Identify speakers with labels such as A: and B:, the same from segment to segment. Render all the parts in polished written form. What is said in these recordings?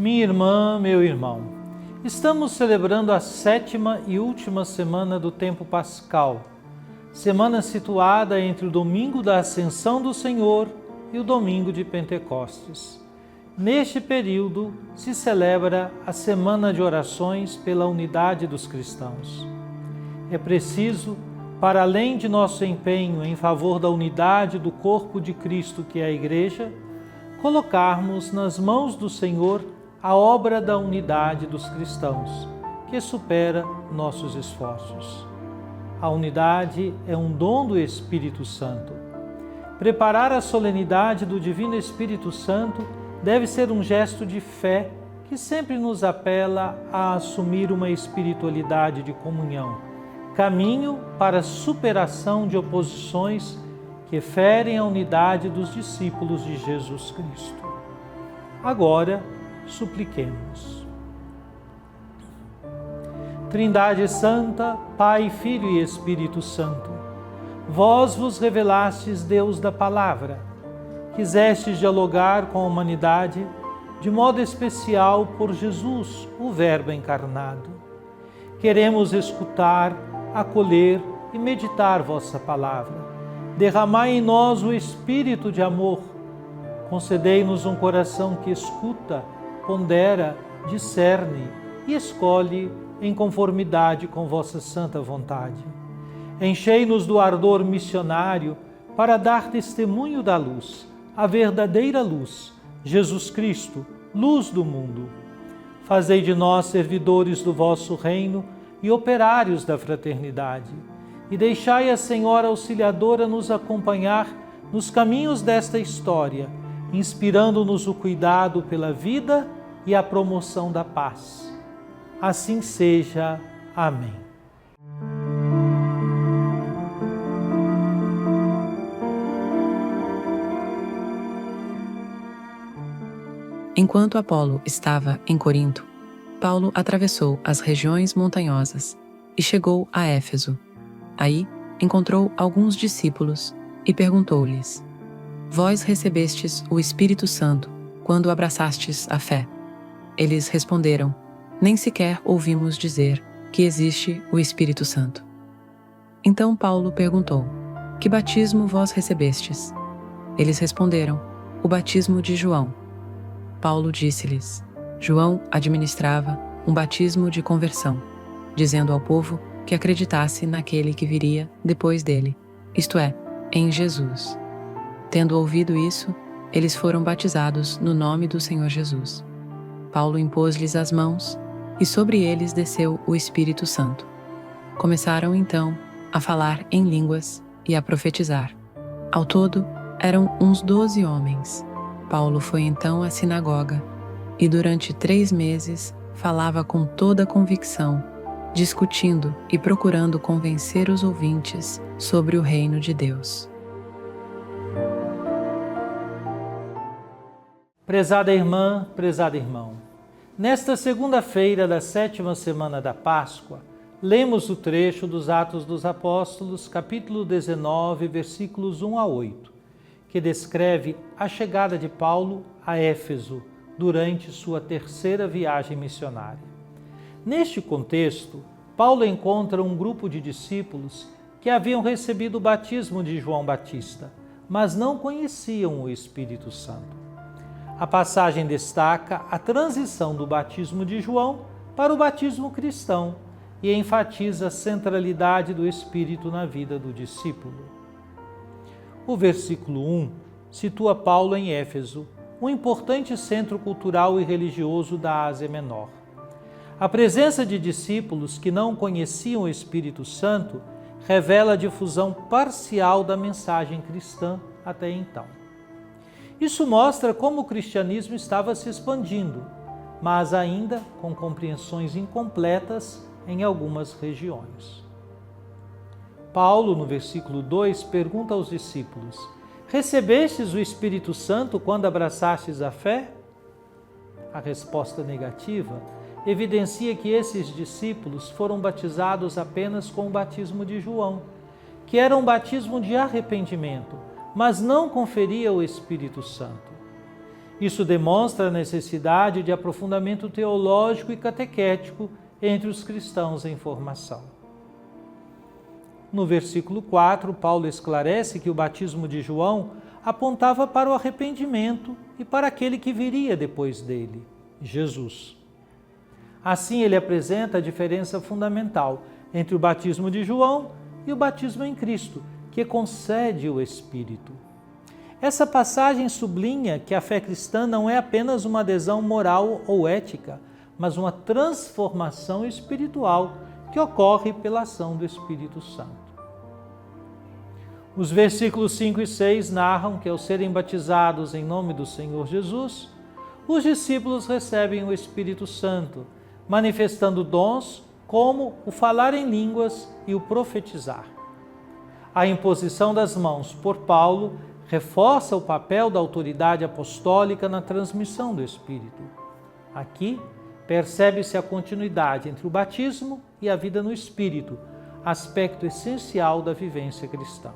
A: Minha irmã, meu irmão, estamos celebrando a 7ª e última semana do tempo pascal, semana situada entre o domingo da Ascensão do Senhor e o domingo de Pentecostes. Neste período se celebra a Semana de Orações pela Unidade dos Cristãos. É preciso, para além de nosso empenho em favor da unidade do corpo de Cristo, que é a Igreja, colocarmos nas mãos do Senhor a obra da unidade dos cristãos, que supera nossos esforços. A unidade é um dom do Espírito Santo. Preparar a solenidade do Divino Espírito Santo deve ser um gesto de fé que sempre nos apela a assumir uma espiritualidade de comunhão, caminho para a superação de oposições que ferem a unidade dos discípulos de Jesus Cristo. Agora, supliquemos. Trindade Santa, Pai, Filho e Espírito Santo, vós vos revelastes Deus da Palavra, quisestes dialogar com a humanidade, de modo especial por Jesus, o Verbo encarnado. Queremos escutar, acolher e meditar vossa palavra. Derramai em nós o espírito de amor. Concedei-nos um coração que escuta, pondera, discerne e escolhe em conformidade com vossa santa vontade. Enchei-nos do ardor missionário para dar testemunho da luz, a verdadeira luz, Jesus Cristo, luz do mundo. Fazei de nós servidores do vosso reino e operários da fraternidade, e deixai a Senhora Auxiliadora nos acompanhar nos caminhos desta história, inspirando-nos o cuidado pela vida e a promoção da paz. Assim seja. Amém.
B: Enquanto Apolo estava em Corinto, Paulo atravessou as regiões montanhosas e chegou a Éfeso. Aí encontrou alguns discípulos e perguntou-lhes: Vós recebestes o Espírito Santo quando abraçastes a fé? Eles responderam: Nem sequer ouvimos dizer que existe o Espírito Santo. Então Paulo perguntou: Que batismo vós recebestes? Eles responderam: O batismo de João. Paulo disse-lhes: João administrava um batismo de conversão, dizendo ao povo que acreditasse naquele que viria depois dele, isto é, em Jesus. Tendo ouvido isso, eles foram batizados no nome do Senhor Jesus. Paulo impôs-lhes as mãos e sobre eles desceu o Espírito Santo. Começaram então a falar em línguas e a profetizar. Ao todo, eram uns 12 homens. Paulo foi então à sinagoga e durante 3 meses falava com toda a convicção, discutindo e procurando convencer os ouvintes sobre o reino de Deus.
A: Prezada irmã, prezado irmão, nesta segunda-feira da 7ª semana da Páscoa, lemos o trecho dos Atos dos Apóstolos, capítulo 19, versículos 1 a 8, que descreve a chegada de Paulo a Éfeso durante sua 3ª viagem missionária. Neste contexto, Paulo encontra um grupo de discípulos que haviam recebido o batismo de João Batista, mas não conheciam o Espírito Santo. A passagem destaca a transição do batismo de João para o batismo cristão e enfatiza a centralidade do Espírito na vida do discípulo. O versículo 1 situa Paulo em Éfeso, um importante centro cultural e religioso da Ásia Menor. A presença de discípulos que não conheciam o Espírito Santo revela a difusão parcial da mensagem cristã até então. Isso mostra como o cristianismo estava se expandindo, mas ainda com compreensões incompletas em algumas regiões. Paulo, no versículo 2, pergunta aos discípulos: Recebestes o Espírito Santo quando abraçastes a fé? A resposta negativa evidencia que esses discípulos foram batizados apenas com o batismo de João, que era um batismo de arrependimento, mas não conferia o Espírito Santo. Isso demonstra a necessidade de aprofundamento teológico e catequético entre os cristãos em formação. No versículo 4, Paulo esclarece que o batismo de João apontava para o arrependimento e para aquele que viria depois dele, Jesus. Assim, ele apresenta a diferença fundamental entre o batismo de João e o batismo em Cristo, que concede o Espírito. Essa passagem sublinha que a fé cristã não é apenas uma adesão moral ou ética, mas uma transformação espiritual que ocorre pela ação do Espírito Santo. Os versículos 5 e 6 narram que, ao serem batizados em nome do Senhor Jesus, os discípulos recebem o Espírito Santo, manifestando dons como o falar em línguas e o profetizar. A imposição das mãos por Paulo reforça o papel da autoridade apostólica na transmissão do Espírito. Aqui, percebe-se a continuidade entre o batismo e a vida no Espírito, aspecto essencial da vivência cristã.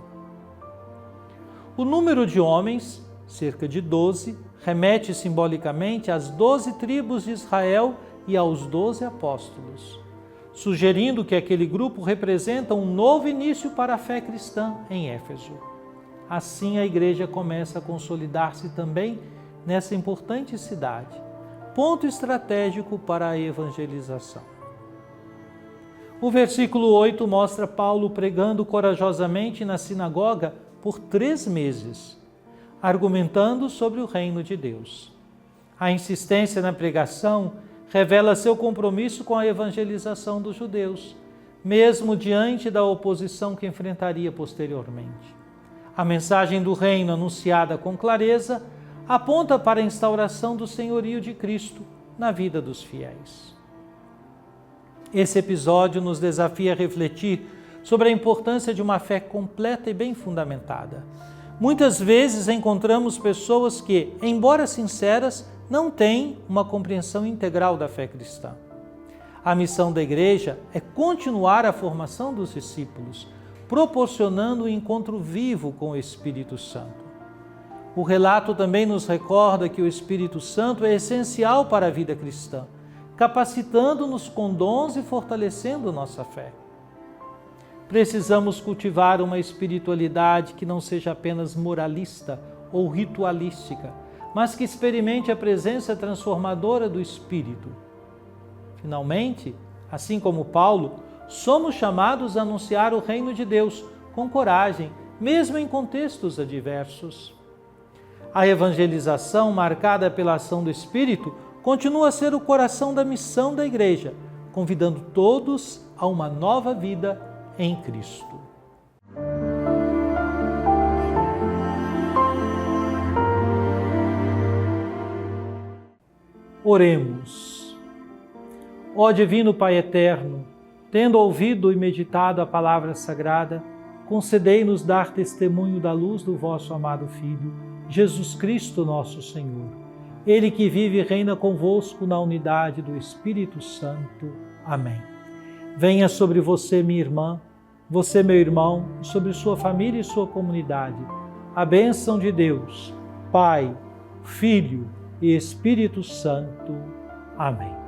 A: O número de homens, cerca de 12, remete simbolicamente às 12 tribos de Israel e aos 12 apóstolos, sugerindo que aquele grupo representa um novo início para a fé cristã em Éfeso. Assim, a igreja começa a consolidar-se também nessa importante cidade, ponto estratégico para a evangelização. O versículo 8 mostra Paulo pregando corajosamente na sinagoga por 3 meses, argumentando sobre o reino de Deus. A insistência na pregação revela seu compromisso com a evangelização dos judeus, mesmo diante da oposição que enfrentaria posteriormente. A mensagem do reino anunciada com clareza aponta para a instauração do senhorio de Cristo na vida dos fiéis. Esse episódio nos desafia a refletir sobre a importância de uma fé completa e bem fundamentada. Muitas vezes encontramos pessoas que, embora sinceras, não têm uma compreensão integral da fé cristã. A missão da igreja é continuar a formação dos discípulos, proporcionando um encontro vivo com o Espírito Santo. O relato também nos recorda que o Espírito Santo é essencial para a vida cristã, capacitando-nos com dons e fortalecendo nossa fé. Precisamos cultivar uma espiritualidade que não seja apenas moralista ou ritualística, mas que experimente a presença transformadora do Espírito. Finalmente, assim como Paulo, somos chamados a anunciar o reino de Deus com coragem, mesmo em contextos adversos. A evangelização, marcada pela ação do Espírito, continua a ser o coração da missão da Igreja, convidando todos a uma nova vida em Cristo. Oremos. Ó Divino Pai Eterno, tendo ouvido e meditado a palavra sagrada, concedei-nos dar testemunho da luz do vosso amado Filho, Jesus Cristo nosso Senhor. Ele que vive e reina convosco na unidade do Espírito Santo. Amém. Venha sobre você, minha irmã, você, meu irmão, sobre sua família e sua comunidade, a bênção de Deus, Pai, Filho e Espírito Santo. Amém.